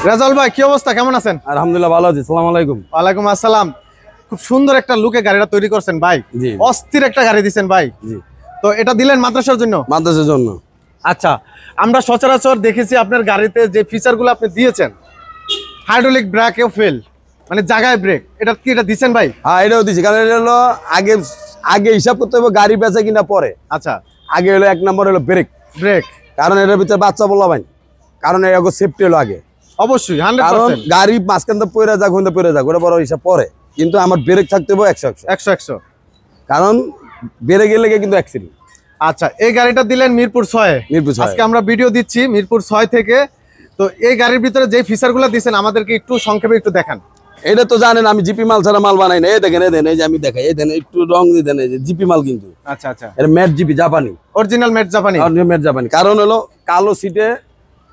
রেজাউল ভাই কি অবস্থা, কেমন আছেন? আলহামদুলিল্লাহ ভালো আছি। আসসালামু আলাইকুম। ওয়ালাইকুম আসসালাম। খুব সুন্দর একটা লুকে গাড়িটা তৈরি করছেন ভাই, অস্থির একটা গাড়ি দিচ্ছেন ভাই। তো এটা দিলেন মাদ্রাসার জন্য? মাদ্রাসার জন্য। আচ্ছা, আমরা সচরাচর দেখেছি আপনার গাড়িতে যে ফিচারগুলো আপনি দিয়েছেন, হাইড্রোলিক ব্রেকও ফেল, মানে জায়গায় ব্রেক, এটা কি এটা দিচ্ছেন ভাই? হ্যাঁ, এটাও দিছি, কারণ এটা হলো আগে হিসাব করতে হবে গাড়ি বেচা কিনা পরে। আচ্ছা, আগে হলো এক নম্বর হলো ব্রেক, কারণ এটার ভিতরে বাচ্চা বললা ভাই, কারণ এর সেফটি হলো আগে। অবশ্যই 100%। কারণ গাড়ি মাঝখান থেকে পড়ে যাক, হইতে পড়ে যাক, ওটা বড় হিসাব পরে, কিন্তু আমার ব্রেক থাকতে হবে 100, কারণ বেড়ে গেলে কিন্তু অ্যাক্সিডেন্ট। আচ্ছা, এই গাড়িটা দিলেন মিরপুর 6। আজকে আমরা ভিডিও দিচ্ছি মিরপুর 6 থেকে। তো এই গাড়ির ভিতরে যে ফিচারগুলো দিয়েছেন আমাদেরকে একটু সংক্ষেপে একটু দেখান। এটা তো জানেন আমি জিপি মাল ছাড়া মাল বানাই না। এই দেখেন, এই যে আমি দেখাই, এই দেন একটু রং দিয়ে দেন, এই যে জিপি মাল কিন্তু। আচ্ছা আচ্ছা, এটা ম্যাট জিপি, জাপানি, অরিজিনাল ম্যাট জাপানি। ম্যাট জাপানি, কারণ হলো কালো সিটে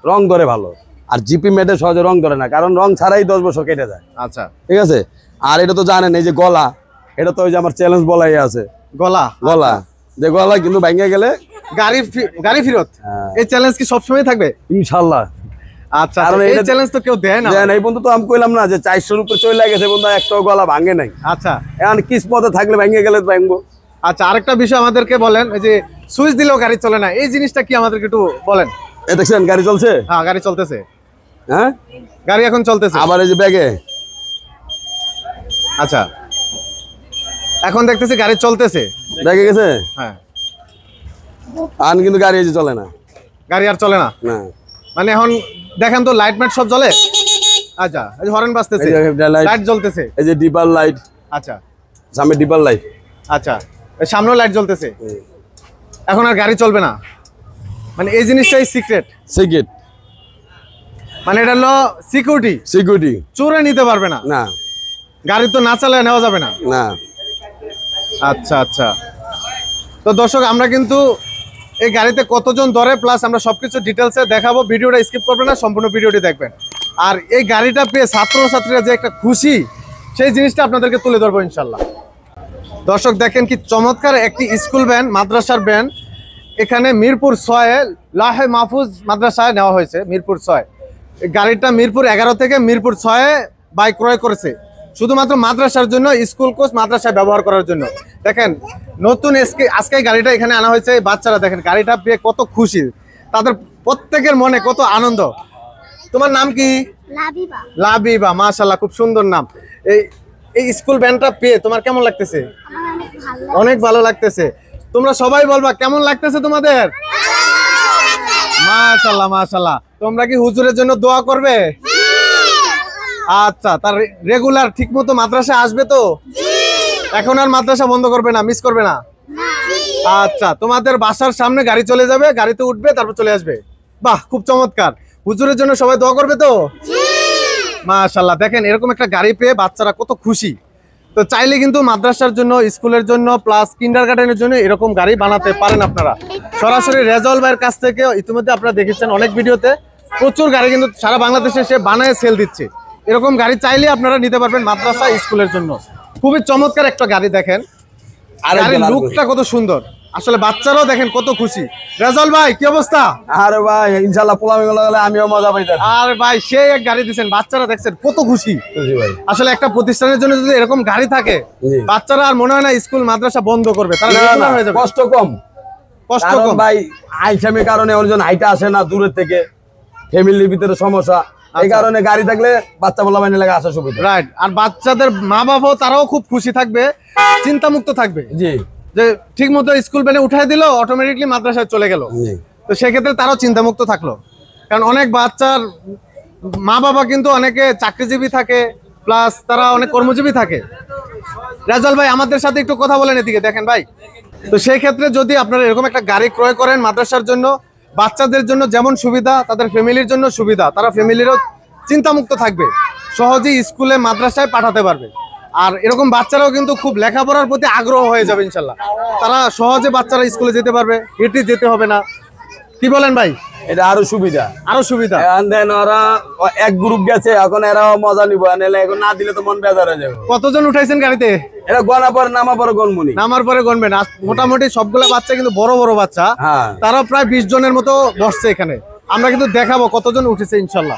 রং ধরে ভালো, আর জিপি ম্যাটে সহজে রং ধরে না, কারণ রং ছাড়াই 10 বছর কেটে যায়। আচ্ছা, ঠিক আছে। আর এটা তো জানেন এই যে গলা, এটা তো ওই যে আমার চ্যালেঞ্জ বলাই আছে, গলা যে গলা কিন্তু ভেঙে গেলে গাড়ি ফেরত। এই চ্যালেঞ্জ কি সবসময় থাকবে? ইনশাআল্লাহ। আচ্ছা, কারণ এই চ্যালেঞ্জ তো কেউ দেয় না। এই বন্ধু তো আমি কইলাম না যে 400 উপরে চলে গেছে বন্ধু, একটাও গলা ভাঙে নাই। আচ্ছা, এখন কিসমতে থাকলে ভেঙে গেলে ভাঙবো। আচ্ছা, আরেকটা বিষয় আমাদেরকে বলেন, এই যে সুইচ দিলেও গাড়ি চলে না, এই জিনিসটা কি আমাদেরকে একটু বলেন। এই দেখছেন গাড়ি চলছে? হ্যাঁ, গাড়ি চলতেছে। হ্যাঁ, গাড়ি এখন চলতেছে। আবার এই যে ব্যাগে। আচ্ছা, এখন দেখতেছি গাড়ি চলতেছে, দেখে গেছে। হ্যাঁ, আন কিন্তু গাড়ি এই যে চলে না, গাড়ি আর চলে না। না, মানে এখন দেখেন তো লাইট ম্যাট সব জ্বলে। আচ্ছা, এই যে হর্ন বাজতেছে, লাইট জ্বলতেছে, এই যে ডিপার লাইট। আচ্ছা, সামনে ডিপার লাইট। আচ্ছা, এই সামনেও লাইট জ্বলতেছে। এখন আর গাড়ি চলবে না, মানে এই জিনিসটাই সিক্রেট। মানে এটা হলো সিকিউরিটি, চোরে নিতে পারবে না। না, গাড়ি তো না চালায় নেওয়া যাবে না। না। আচ্ছা আচ্ছা, তো দর্শক আমরা কিন্তু এই গাড়িতে কতজন ধরে প্লাস আমরা সবকিছু ডিটেলসে দেখাবো, ভিডিওটা স্কিপ করবেন না, সম্পূর্ণ ভিডিওটি দেখবেন। আর এই গাড়িটা পেয়ে ছাত্রছাত্রীরা যে একটা খুশি, সেই জিনিসটা আপনাদেরকে তুলে ধরবো ইনশাল্লাহ। দর্শক দেখেন কি চমৎকার একটি স্কুল ভ্যান, মাদ্রাসার ভ্যান, এখানে মিরপুর 6 লাহে মাহফুজ মাদ্রাসায় নেওয়া হয়েছে। মিরপুর 6 গাড়িটা মিরপুর 11 থেকে মিরপুর 6 বাই ক্রয় করেছে, শুধুমাত্র মাদ্রাসার জন্য, স্কুল কোচ মাদ্রাসায় ব্যবহার করার জন্য। দেখেন নতুন আজকে গাড়িটা এখানে আনা হয়েছে। বাচ্চারা দেখেন গাড়িটা পেয়ে কত খুশি, তাদের প্রত্যেকের মনে কত আনন্দ। তোমার নাম কি? লাবিবা। মাশাআল্লাহ, খুব সুন্দর নাম। এই স্কুল ভ্যানটা পেয়ে তোমার কেমন লাগতেছে? অনেক ভালো লাগতেছে। তোমরা সবাই বলবা কেমন লাগতেছে তোমাদের? মাশাআল্লাহ মাশাআল্লাহ। তোমরা কি হুজুরের জন্য দোয়া করবে? আচ্ছা, তার রেগুলার ঠিকমতো মাদ্রাসা আসবে তো? এখন আর মাদ্রাসা বন্ধ করবে না, মিস করবে না? আচ্ছা, তোমাদের বাসার সামনে গাড়ি চলে যাবে, গাড়িতে উঠবে, তারপর চলে আসবে। বাহ, খুব চমৎকার। হুজুরের জন্য সবাই দোয়া করবে তো? মাশাআল্লাহ, দেখেন এরকম একটা গাড়ি পেয়ে বাচ্চারা কত খুশি। তো চাইলে কিন্তু মাদ্রাসার জন্য, স্কুলের জন্য, প্লাস কিন্ডারগার্টেনের জন্য এরকম গাড়ি বানাতে পারেন আপনারা। সরাসরি রেজাউল ভাইয়ের কাছ থেকে ইতিমধ্যে আপনারা দেখেছেন অনেক ভিডিওতে, প্রচুর গাড়ি কিন্তু সারা বাংলাদেশে সে বানায় সেল দিচ্ছে। এরকম গাড়ি চাইলে আপনারা নিতে পারবেন মাদ্রাসা, স্কুলের জন্য। খুবই চমৎকার একটা গাড়ি, দেখেন গাড়ির লুকটা কত সুন্দর, আসলে বাচ্চারাও দেখেন কত খুশি। রেজাউল ভাই কি অবস্থা? আরে ভাই ইনশাআল্লাহ পোলামি গেলে আমিও মজা পাইতাম। আর ভাই সেই এক গাড়ি দিবেন, বাচ্চারা দেখছেন কত খুশি। আসলে একটা প্রতিষ্ঠানের জন্য যদি এরকম গাড়ি থাকে, বাচ্চারা আর মনে হয় না স্কুল মাদ্রাসা বন্ধ করবে, তারা রেগুলার হয়ে যাবে। কষ্ট কম ভাই, আইসামের কারণে অনেকজন হাইটা আসে না দূরের থেকে, ফ্যামিলির ভিতরে সমস্যা, এই কারণে গাড়ি থাকলে বাচ্চা বলা মানে লাগে আসা সুবিধা। রাইট, আর বাচ্চাদের মা বাবাও তারাও খুব খুশি থাকবে, চিন্তামুক্ত থাকবে। জি, যে ঠিক মতো স্কুল ভ্যানে উঠাই দিল, অটোমেটিকলি মাদ্রাসায় চলে গেল। তো সেক্ষেত্রে তারাও চিন্তামুক্ত থাকলো, কারণ অনেক বাচ্চার মা বাবা কিন্তু অনেকে চাকরিজীবী থাকে, প্লাস তারা অনেক কর্মজীবী থাকে। রেজাউল ভাই আমাদের সাথে একটু কথা বলেন এদিকে দেখেন ভাই। তো সেই ক্ষেত্রে যদি আপনারা এরকম একটা গাড়ি ক্রয় করেন মাদ্রাসার জন্য, বাচ্চাদের জন্য যেমন সুবিধা, তাদের ফ্যামিলির জন্য সুবিধা, তারা ফ্যামিলিরও চিন্তামুক্ত থাকবে, সহজেই স্কুলে মাদ্রাসায় পাঠাতে পারবে। আর এরকম বাচ্চারাও কিন্তু খুব লেখাপড়ার প্রতি আগ্রহ হয়ে যাবে ইনশাল্লাহ, তারা সহজে বাচ্চারা স্কুলে যেতে পারবে, হেঁটে যেতে হবে না। কি বলেন ভাই? এটা আরো সুবিধা, ওরা এক গ্রুপ গেছে, এখন এরাও মজা নিব, এখন না দিলে তো মন বেজার হয়ে যাবে। কতজন উঠাইছেন গাড়িতে? এটা গনা পরে নামার পরে গনমুনি, নামার পরে গনবেন। মোটামুটি সবগুলা বাচ্চা কিন্তু বড় বড় বাচ্চা, তারা প্রায় 20 জনের মতো বসছে এখানে। আমরা কিন্তু দেখাবো কতজন উঠেছে ইনশাল্লাহ।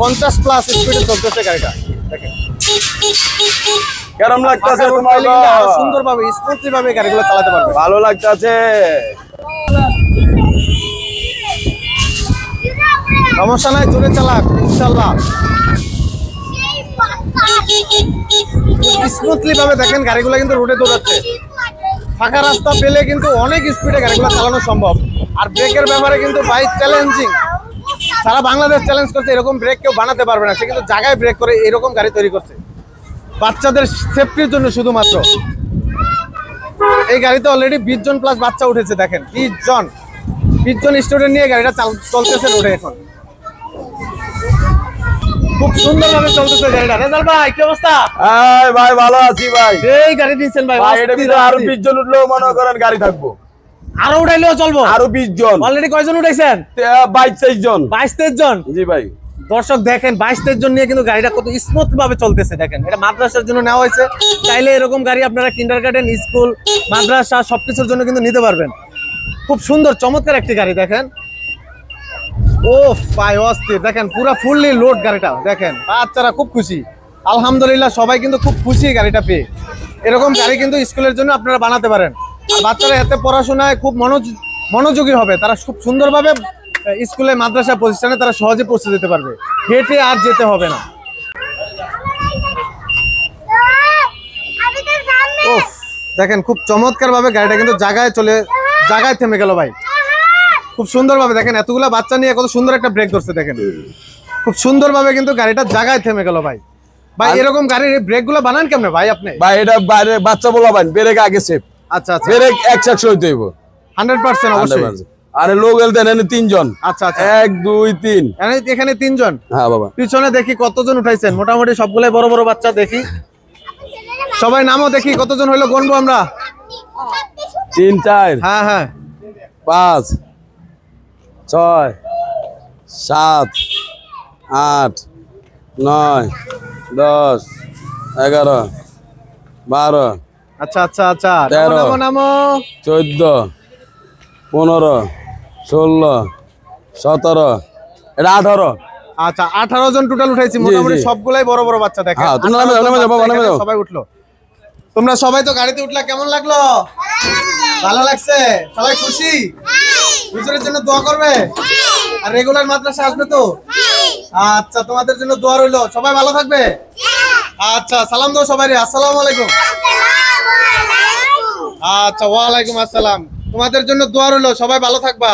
50 প্লাস স্পিডে চলতেছে গাড়িটা দেখেন। কেমন লাগতেছে রোড তোমার? পাইলে কিন্তু আরো সুন্দরভাবে স্মুথলি ভাবে গাড়িগুলো চালাতে পারবে। ভালো লাগতেছে। সমস্যা নাই, জোরে চালাক ইনশাআল্লাহ। স্মুথলি ভাবে দেখেন গাড়িগুলো কিন্তু রোডে দৌড়াচ্ছে। ফাঁকা রাস্তা পেলে কিন্তু অনেক স্পিডে গাড়িগুলো চালানো সম্ভব। আর ব্রেকের ব্যাপারে কিন্তু বাইক চ্যালেঞ্জিং, সারা বাংলাদেশ চ্যালেঞ্জ করছে, এরকম ব্রেক কেউ বানাতে পারবে না। সে কিন্তু জায়গায় ব্রেক করে এরকম গাড়ি তৈরি করছে বাচ্চাদের সেফটির জন্য শুধুমাত্র। এই গাড়িতে অলরেডি 20 জন প্লাস বাচ্চা উঠেছে দেখেন, 20 জন স্টুডেন্ট নিয়ে গাড়িটা চলতেছে রোডে এখন। খুব সুন্দরভাবে চলতেছে গাড়িটা। রেজাল ভাই কি অবস্থা? এই ভাই ভালো আছি ভাই। এই গাড়ি দিয়েছেন ভাই, ভাই এটার ভিতরে আরো 20 জন উঠলেও মনে করেন গাড়ি থাকবো। আরো উঠাইলেও চলবো। আরো 20 জন। অলরেডি কয়জন উঠাইছেন? 22-23 জন। 22-23 জন। জি ভাই। দর্শক দেখেন 22-23 জন নিয়ে কিন্তু গাড়িটা কত স্মুথ ভাবে চলতেছে দেখেন। এটা মাদ্রাসার জন্য নেওয়া হয়েছে। চাইলে এরকম গাড়ি আপনারা কিন্ডারগার্টেন, স্কুল, মাদ্রাসা সবকিছুর জন্য কিন্তু নিতে পারবেন। খুব সুন্দর চমৎকার একটি গাড়ি দেখেন। ও ভাই অস্থির দেখেন, পুরো ফুললি লোড গাড়িটা দেখেন। বাচ্চারা খুব খুশি, আলহামদুলিল্লাহ সবাই কিন্তু খুব খুশি গাড়িটা পেয়ে। এরকম গাড়ি কিন্তু স্কুলের জন্য আপনারা বানাতে পারেন। আর বাচ্চারা এতে পড়াশোনায় খুব মনোযোগী হবে। তারা খুব সুন্দরভাবে স্কুলে, মাদ্রাসা, প্রতিষ্ঠানে তারা সহজে পৌঁছে যেতে পারবে, হেঁটে আর যেতে হবে না। ওফ দেখেন খুব চমৎকার ভাবে গাড়িটা কিন্তু জায়গায় থেমে গেল ভাই। খুব সুন্দর ভাবে দেখেন, এতগুলা বাচ্চা নিয়ে কত সুন্দর একটা ব্রেক ধরছে দেখেন। খুব সুন্দর ভাবে কিন্তু গাড়িটা জায়গায় থেমে গেল ভাই। ভাই এরকম গাড়ির ব্রেক গুলো বানান কেমনে ভাই আপনি? ভাই এটা বাইরে বাচ্চা বলা ভাই, ব্রেক আগে সেফ। আচ্ছা আচ্ছা, ব্রেক 100 হইতে হইব 100% অবশ্যই। আরে লোক এলতেন এনে 3 জন। আচ্ছা আচ্ছা, 1 2 3 এখানে 3 জন। হ্যাঁ বাবা। পিছনে দেখি কতজন উঠাইছেন? মোটামুটি সবগুলাই বড় বড় বাচ্চা। দেখি সবাই নামও দেখি কতজন হইলো, গণবো আমরা। 3 4 হ্যাঁ হ্যাঁ 5 6 7 8 9 10 11 12 আচ্ছা আচ্ছা আচ্ছা, 13 নামো নামো। 14 15 16 17 এটা 18। আচ্ছা 18 জন টোটাল উঠাইছি। মোটামুটি সবগুলাই বড় বড় বাচ্চা দেখেন। হ্যাঁ, তোমরা নামে যাও। সবাই উঠলো। তোমরা সবাই তো গাড়িতে উঠলা, কেমন লাগলো? ভালো লাগছে? সবাই খুশি? হুজুরের জন্য দোয়া করবে? আর রেগুলার মাদ্রাসা আসবে তো? আচ্ছা তোমাদের জন্য দোয়া রইলো। সবাই ভালো থাকবে। আচ্ছা সালাম দাও সবাই। আসসালামু আলাইকুম। আচ্ছা ওয়ালাইকুম আসসালাম। তোমাদের জন্য দোয়া রইলো, সবাই ভালো থাকবা।